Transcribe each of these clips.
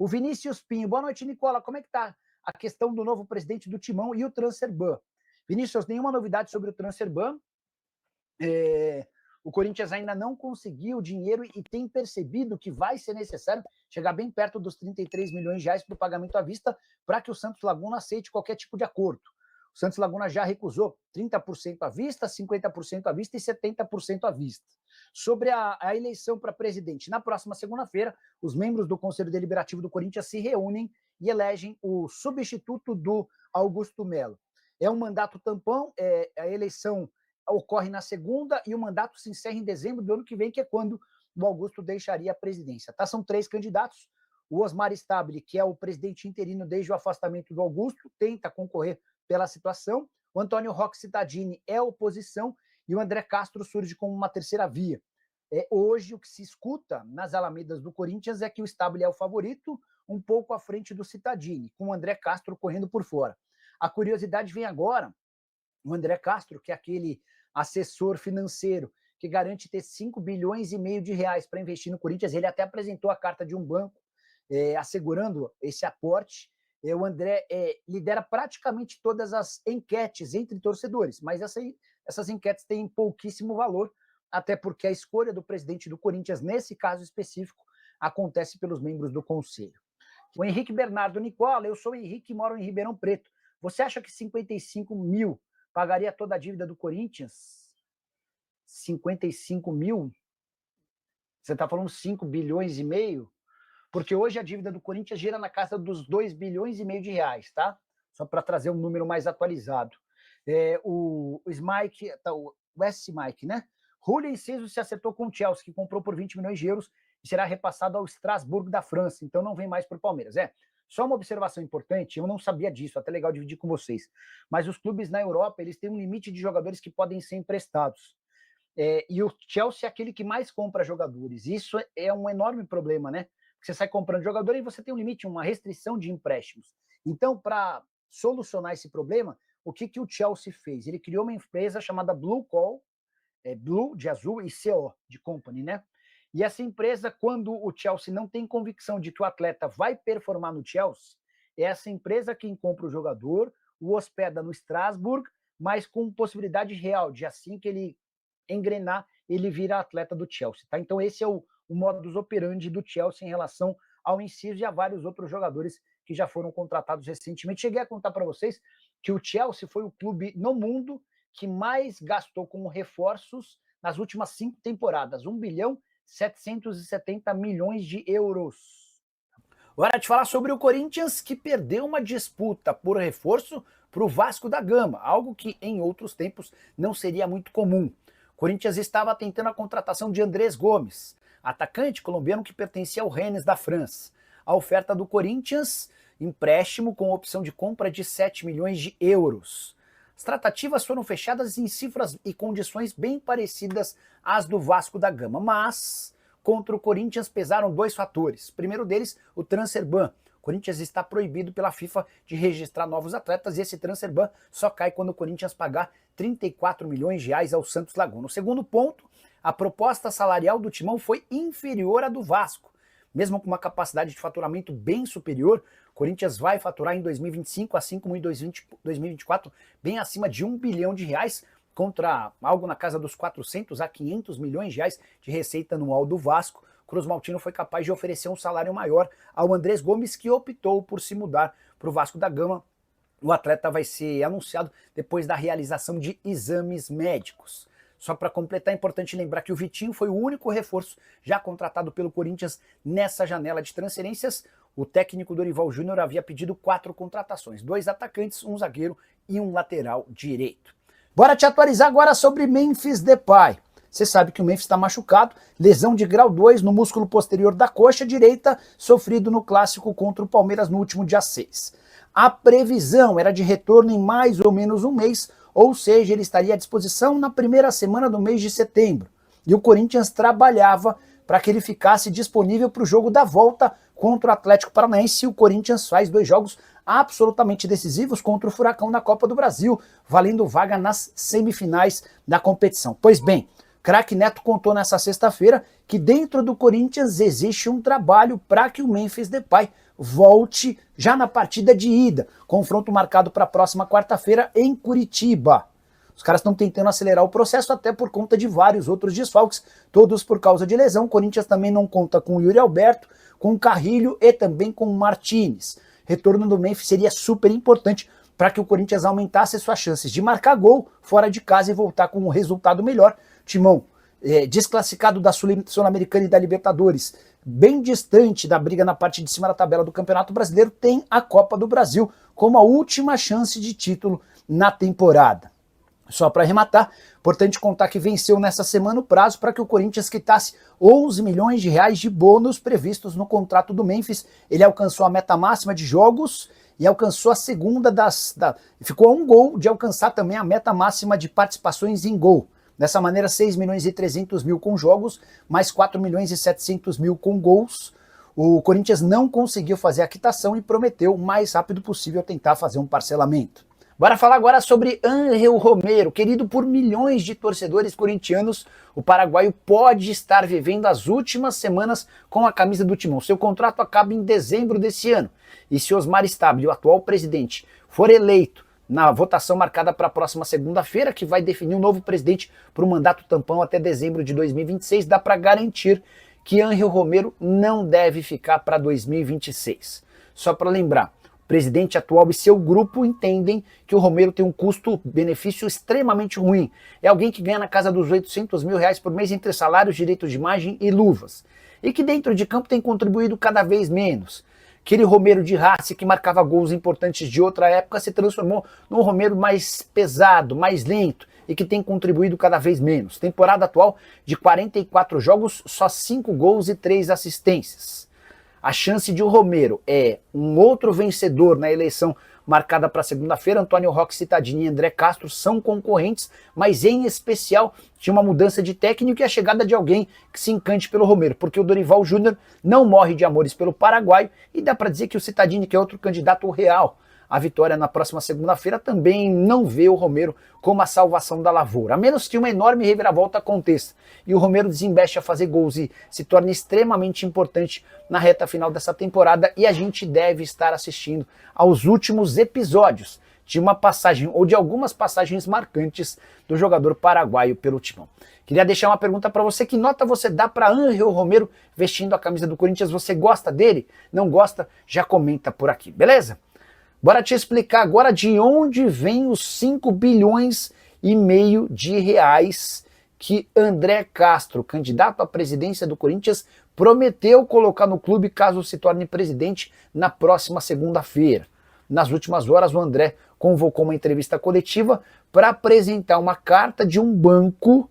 O Vinícius Pinho. Boa noite, Nicola. Como é que está a questão do novo presidente do Timão e o Transferban? Vinícius, nenhuma novidade sobre o Transferban. O Corinthians ainda não conseguiu dinheiro e tem percebido que vai ser necessário chegar bem perto dos 33 milhões de reais para o pagamento à vista para que o Santos Laguna aceite qualquer tipo de acordo. O Santos Laguna já recusou 30% à vista, 50% à vista e 70% à vista. Sobre a eleição para presidente, na próxima segunda-feira, os membros do Conselho Deliberativo do Corinthians se reúnem e elegem o substituto do Augusto Melo. É um mandato tampão, a eleição ocorre na segunda e o mandato se encerra em dezembro do ano que vem, que é quando o Augusto deixaria a presidência. Tá? São 3 candidatos. O Osmar Stabile, que é o presidente interino desde o afastamento do Augusto, tenta concorrer pela situação. O Antônio Roque Cittadini é oposição e o André Castro surge como uma terceira via. Hoje, o que se escuta nas alamedas do Corinthians é que o Stabile é o favorito, um pouco à frente do Cittadini, com o André Castro correndo por fora. A curiosidade vem agora, o André Castro, que é aquele assessor financeiro que garante ter 5 bilhões e meio de reais para investir no Corinthians, ele até apresentou a carta de um banco assegurando esse aporte. O André lidera praticamente todas as enquetes entre torcedores, mas essas enquetes têm pouquíssimo valor, até porque a escolha do presidente do Corinthians, nesse caso específico, acontece pelos membros do conselho. O Henrique Bernardo. Nicola, eu sou o Henrique e moro em Ribeirão Preto. Você acha que 55 mil pagaria toda a dívida do Corinthians? 55 mil? Você está falando 5 bilhões e meio? Porque hoje a dívida do Corinthians gira na casa dos 2 bilhões e meio de reais, tá? Só para trazer um número mais atualizado. O Smike, o S-Mike, né? Julio Enciso se acertou com o Chelsea, que comprou por 20 milhões de euros e será repassado ao Strasbourg da França, então não vem mais para o Palmeiras. Só uma observação importante, eu não sabia disso, até legal dividir com vocês, mas os clubes na Europa, eles têm um limite de jogadores que podem ser emprestados. E o Chelsea é aquele que mais compra jogadores. Isso é um enorme problema, né? Porque você sai comprando jogador e você tem um limite, uma restrição de empréstimos. Então, para solucionar esse problema, o que o Chelsea fez? Ele criou uma empresa chamada Blue Call, Blue de azul e CO de company, né? E essa empresa, quando o Chelsea não tem convicção de que o atleta vai performar no Chelsea, é essa empresa quem compra o jogador, o hospeda no Strasbourg, mas com possibilidade real de assim que ele engrenar, ele vira atleta do Chelsea, tá? Então esse é o modus operandi do Chelsea em relação ao Enciso e a vários outros jogadores que já foram contratados recentemente. Cheguei a contar para vocês que o Chelsea foi o clube no mundo que mais gastou com reforços nas últimas 5 temporadas, 1 bilhão 770 milhões de euros. Agora de falar sobre o Corinthians, que perdeu uma disputa por reforço para o Vasco da Gama, algo que em outros tempos não seria muito comum. O Corinthians estava tentando a contratação de Andrés Gomes, atacante colombiano que pertencia ao Rennes da França. A oferta do Corinthians, empréstimo com opção de compra de 7 milhões de euros. As tratativas foram fechadas em cifras e condições bem parecidas às do Vasco da Gama, mas contra o Corinthians pesaram 2 fatores. O primeiro deles, o transferban. O Corinthians está proibido pela FIFA de registrar novos atletas e esse transferban só cai quando o Corinthians pagar 34 milhões de reais ao Santos Laguna. O segundo ponto, a proposta salarial do Timão foi inferior à do Vasco. Mesmo com uma capacidade de faturamento bem superior, o Corinthians vai faturar em 2025, assim como em 2024, bem acima de 1 bilhão de reais, contra algo na casa dos 400 a 500 milhões de reais de receita anual do Vasco. Cruz Maltino foi capaz de oferecer um salário maior ao Andrés Gomes, que optou por se mudar para o Vasco da Gama. O atleta vai ser anunciado depois da realização de exames médicos. Só para completar, é importante lembrar que o Vitinho foi o único reforço já contratado pelo Corinthians nessa janela de transferências. O técnico Dorival Júnior havia pedido 4 contratações, 2 atacantes, um zagueiro e um lateral direito. Bora te atualizar agora sobre Memphis Depay. Você sabe que o Memphis está machucado, lesão de grau 2 no músculo posterior da coxa direita, sofrido no clássico contra o Palmeiras no último dia 6. A previsão era de retorno em mais ou menos um mês, ou seja, ele estaria à disposição na primeira semana do mês de setembro. E o Corinthians trabalhava para que ele ficasse disponível para o jogo da volta contra o Atlético Paranaense. E o Corinthians faz 2 jogos absolutamente decisivos contra o Furacão na Copa do Brasil, valendo vaga nas semifinais da competição. Pois bem, Craque Neto contou nessa sexta-feira que dentro do Corinthians existe um trabalho para que o Memphis Depay volte já na partida de ida. Confronto marcado para a próxima quarta-feira em Curitiba. Os caras estão tentando acelerar o processo até por conta de vários outros desfalques, todos por causa de lesão. O Corinthians também não conta com o Yuri Alberto, com o Carrilho e também com o Martínez. Retorno do Memphis seria super importante para que o Corinthians aumentasse suas chances de marcar gol fora de casa e voltar com um resultado melhor. Timão, desclassificado da Sul-Americana e da Libertadores, bem distante da briga na parte de cima da tabela do Campeonato Brasileiro, tem a Copa do Brasil como a última chance de título na temporada. Só para arrematar, importante contar que venceu nessa semana o prazo para que o Corinthians quitasse 11 milhões de reais de bônus previstos no contrato do Memphis. Ele alcançou a meta máxima de jogos e alcançou a segunda ficou a um gol de alcançar também a meta máxima de participações em gol. Dessa maneira, 6 milhões e 300 mil com jogos, mais 4 milhões e 700 mil com gols. O Corinthians não conseguiu fazer a quitação e prometeu o mais rápido possível tentar fazer um parcelamento. Bora falar agora sobre Ángel Romero, querido por milhões de torcedores corintianos. O paraguaio pode estar vivendo as últimas semanas com a camisa do Timão. Seu contrato acaba em dezembro desse ano. E se Osmar Stabile, o atual presidente, for eleito na votação marcada para a próxima segunda-feira, que vai definir um novo presidente para o mandato tampão até dezembro de 2026, dá para garantir que Ángel Romero não deve ficar para 2026. Só para lembrar, o presidente atual e seu grupo entendem que o Romero tem um custo-benefício extremamente ruim. É alguém que ganha na casa dos 800 mil reais por mês entre salários, direitos de imagem e luvas. E que dentro de campo tem contribuído cada vez menos. Aquele Romero de raça que marcava gols importantes de outra época se transformou num Romero mais pesado, mais lento e que tem contribuído cada vez menos. Temporada atual de 44 jogos, só 5 gols e 3 assistências. A chance de o Romero é um outro vencedor na eleição marcada para segunda-feira. Antônio Roque Cittadini e André Castro são concorrentes, mas em especial de uma mudança de técnico e a chegada de alguém que se encante pelo Romero, porque o Dorival Júnior não morre de amores pelo paraguaio e dá para dizer que o Cittadini, que é outro candidato real à vitória na próxima segunda-feira, também não vê o Romero como a salvação da lavoura, a menos que uma enorme reviravolta aconteça e o Romero desembeste a fazer gols e se torne extremamente importante na reta final dessa temporada, e a gente deve estar assistindo aos últimos episódios de uma passagem ou de algumas passagens marcantes do jogador paraguaio pelo Timão. Queria deixar uma pergunta para você: que nota você dá para Ángel Romero vestindo a camisa do Corinthians? Você gosta dele? Não gosta? Já comenta por aqui, beleza? Bora te explicar agora de onde vem os 5 bilhões e meio de reais que André Castro, candidato à presidência do Corinthians, prometeu colocar no clube caso se torne presidente na próxima segunda-feira. Nas últimas horas, o André convocou uma entrevista coletiva para apresentar uma carta de um banco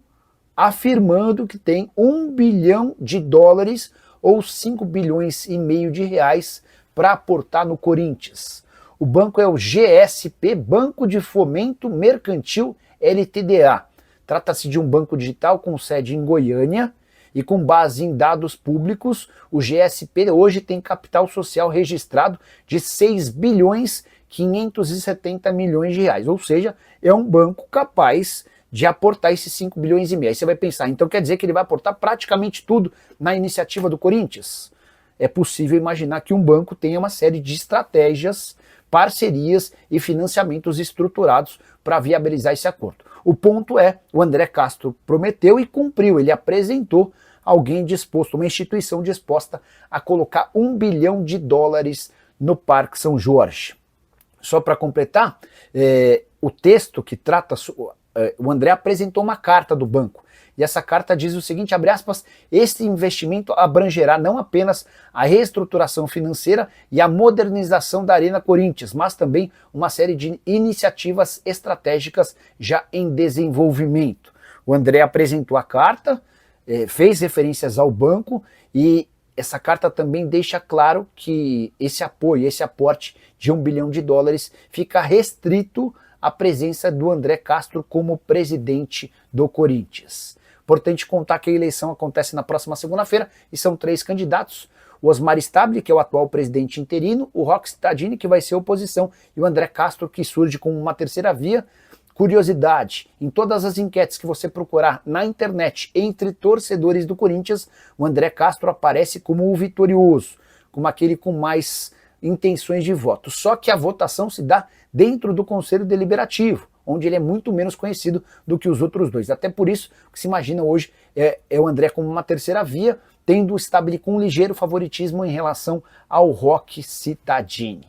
afirmando que tem 1 bilhão de dólares ou 5 bilhões e meio de reais para aportar no Corinthians. O banco é o GSP, Banco de Fomento Mercantil LTDA. Trata-se de um banco digital com sede em Goiânia e com base em dados públicos. O GSP hoje tem capital social registrado de 6 bilhões 570 milhões de reais, ou seja, é um banco capaz de aportar esses 5 bilhões e meio. Aí você vai pensar, então quer dizer que ele vai aportar praticamente tudo na iniciativa do Corinthians? É possível imaginar que um banco tenha uma série de estratégias, parcerias e financiamentos estruturados para viabilizar esse acordo. O ponto é, o André Castro prometeu e cumpriu, ele apresentou alguém disposto, uma instituição disposta a colocar 1 bilhão de dólares no Parque São Jorge. Só para completar, o texto que trata, o André apresentou uma carta do banco, e essa carta diz o seguinte, abre aspas: este investimento abrangerá não apenas a reestruturação financeira e a modernização da Arena Corinthians, mas também uma série de iniciativas estratégicas já em desenvolvimento. O André apresentou a carta, fez referências ao banco, e essa carta também deixa claro que esse apoio, esse aporte de 1 bilhão de dólares fica restrito à presença do André Castro como presidente do Corinthians. Importante contar que a eleição acontece na próxima segunda-feira e são 3 candidatos: o Osmar Stabile, que é o atual presidente interino, o Roque Cittadini, que vai ser oposição, e o André Castro, que surge como uma terceira via. Curiosidade, em todas as enquetes que você procurar na internet entre torcedores do Corinthians, o André Castro aparece como o vitorioso, como aquele com mais intenções de voto. Só que a votação se dá dentro do Conselho Deliberativo, onde ele é muito menos conhecido do que os outros dois. Até por isso, o que se imagina hoje é o André como uma terceira via, tendo o Stabile com um ligeiro favoritismo em relação ao Roque Cittadini.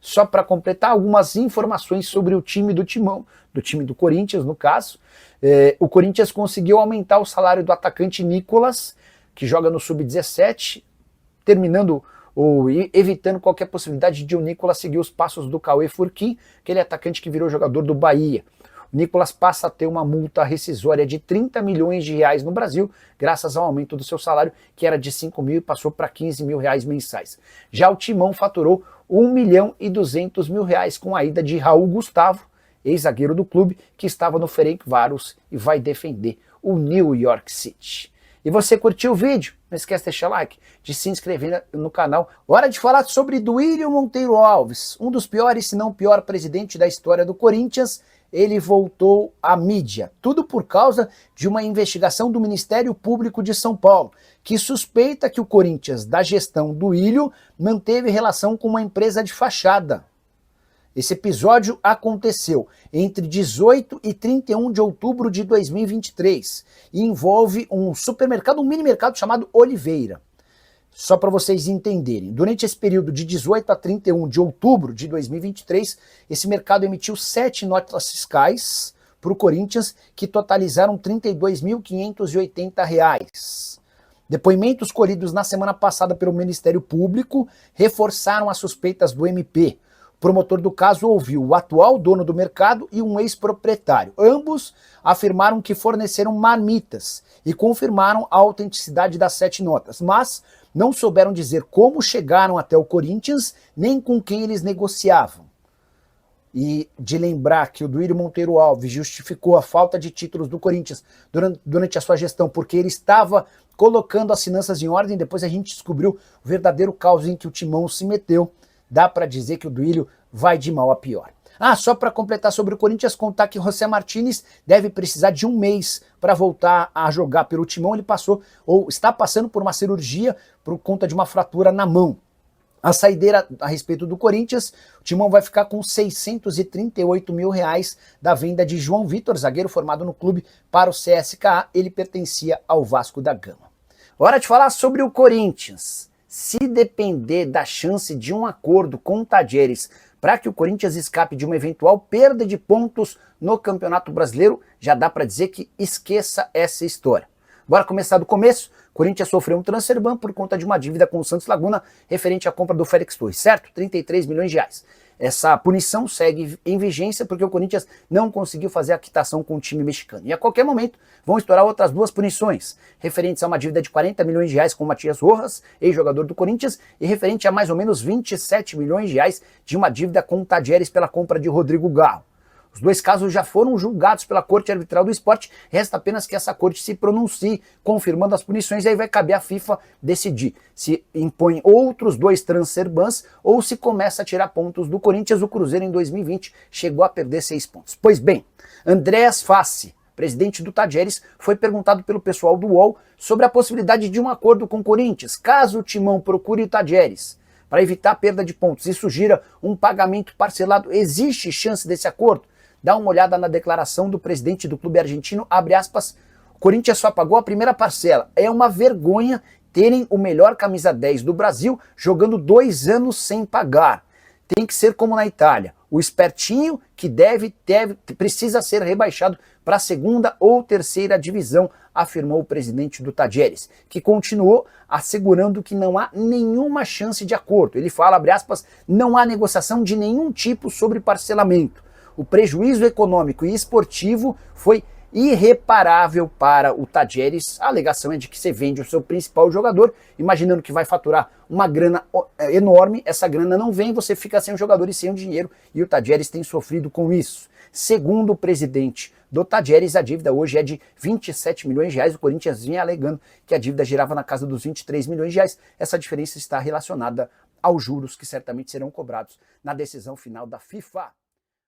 Só para completar algumas informações sobre o time do Timão, do time do Corinthians, no caso. O Corinthians conseguiu aumentar o salário do atacante Nicolas, que joga no Sub-17, terminando ou evitando qualquer possibilidade de o Nicolas seguir os passos do Cauê Furquim, aquele atacante que virou jogador do Bahia. O Nicolas passa a ter uma multa rescisória de 30 milhões de reais no Brasil, graças ao aumento do seu salário, que era de 5 mil e passou para 15 mil reais mensais. Já o Timão faturou 1 milhão e 200 mil reais com a ida de Raul Gustavo, ex-zagueiro do clube, que estava no Ferencváros e vai defender o New York City. E você curtiu o vídeo? Não esquece de deixar like, de se inscrever no canal. Hora de falar sobre Duílio Monteiro Alves, um dos piores, se não o pior presidente da história do Corinthians. Ele voltou à mídia, tudo por causa de uma investigação do Ministério Público de São Paulo, que suspeita que o Corinthians, da gestão do Duílio, manteve relação com uma empresa de fachada. Esse episódio aconteceu entre 18 e 31 de outubro de 2023 e envolve um supermercado, um mini mercado chamado Oliveira. Só para vocês entenderem, durante esse período de 18 a 31 de outubro de 2023, esse mercado emitiu 7 notas fiscais para o Corinthians que totalizaram R$ 32.580. Depoimentos colhidos na semana passada pelo Ministério Público reforçaram as suspeitas do MP. O promotor do caso ouviu o atual dono do mercado e um ex-proprietário. Ambos afirmaram que forneceram marmitas e confirmaram a autenticidade das 7 notas, mas não souberam dizer como chegaram até o Corinthians, nem com quem eles negociavam. E de lembrar que o Duílio Monteiro Alves justificou a falta de títulos do Corinthians durante a sua gestão, porque ele estava colocando as finanças em ordem. Depois a gente descobriu o verdadeiro caos em que o Timão se meteu. Dá para dizer que o Duílio vai de mal a pior. Só para completar sobre o Corinthians, contar que José Martínez deve precisar de 1 mês para voltar a jogar pelo Timão. Ele passou, ou está passando por uma cirurgia por conta de uma fratura na mão. A saideira a respeito do Corinthians, o Timão vai ficar com 638 mil reais da venda de João Vitor, zagueiro formado no clube, para o CSKA. Ele pertencia ao Vasco da Gama. Hora de falar sobre o Corinthians. Se depender da chance de um acordo com o Tadieres para que o Corinthians escape de uma eventual perda de pontos no Campeonato Brasileiro, já dá para dizer que esqueça essa história. Bora começar do começo. O Corinthians sofreu um transfer ban por conta de uma dívida com o Santos Laguna referente à compra do Félix Torres, certo? 33 milhões de reais. Essa punição segue em vigência porque o Corinthians não conseguiu fazer a quitação com o time mexicano. E a qualquer momento vão estourar outras 2 punições, referentes a uma dívida de 40 milhões de reais com o Matias Rojas, ex-jogador do Corinthians, e referente a mais ou menos 27 milhões de reais de uma dívida com o Tadieres pela compra de Rodrigo Garro. Os 2 casos já foram julgados pela Corte Arbitral do Esporte, resta apenas que essa corte se pronuncie, confirmando as punições, e aí vai caber à FIFA decidir se impõe outros 2 transfer bans ou se começa a tirar pontos do Corinthians. O Cruzeiro em 2020 chegou a perder 6 pontos. Pois bem, Andréas Fassi, presidente do Tadieres, foi perguntado pelo pessoal do UOL sobre a possibilidade de um acordo com o Corinthians, caso o Timão procure o Tadieres, para evitar a perda de pontos e sugira um pagamento parcelado. Existe chance desse acordo? Dá uma olhada na declaração do presidente do clube argentino, abre aspas, o Corinthians só pagou a primeira parcela. É uma vergonha terem o melhor camisa 10 do Brasil jogando 2 anos sem pagar. Tem que ser como na Itália. O espertinho que precisa ser rebaixado para a 2ª ou 3ª divisão, afirmou o presidente do Tadieres, que continuou assegurando que não há nenhuma chance de acordo. Ele fala, abre aspas, não há negociação de nenhum tipo sobre parcelamento. O prejuízo econômico e esportivo foi irreparável para o Tadieres. A alegação é de que você vende o seu principal jogador, imaginando que vai faturar uma grana enorme, essa grana não vem, você fica sem o jogador e sem o dinheiro, e o Tadieres tem sofrido com isso. Segundo o presidente do Tadieres, a dívida hoje é de 27 milhões de reais, o Corinthians vinha alegando que a dívida girava na casa dos 23 milhões de reais, essa diferença está relacionada aos juros que certamente serão cobrados na decisão final da FIFA.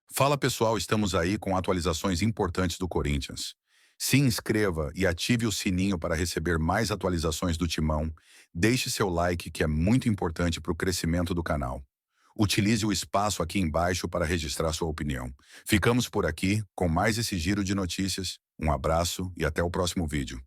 Fala pessoal, estamos aí com atualizações importantes do Corinthians. Se inscreva e ative o sininho para receber mais atualizações do Timão. Deixe seu like, que é muito importante para o crescimento do canal. Utilize o espaço aqui embaixo para registrar sua opinião. Ficamos por aqui com mais esse giro de notícias. Um abraço e até o próximo vídeo.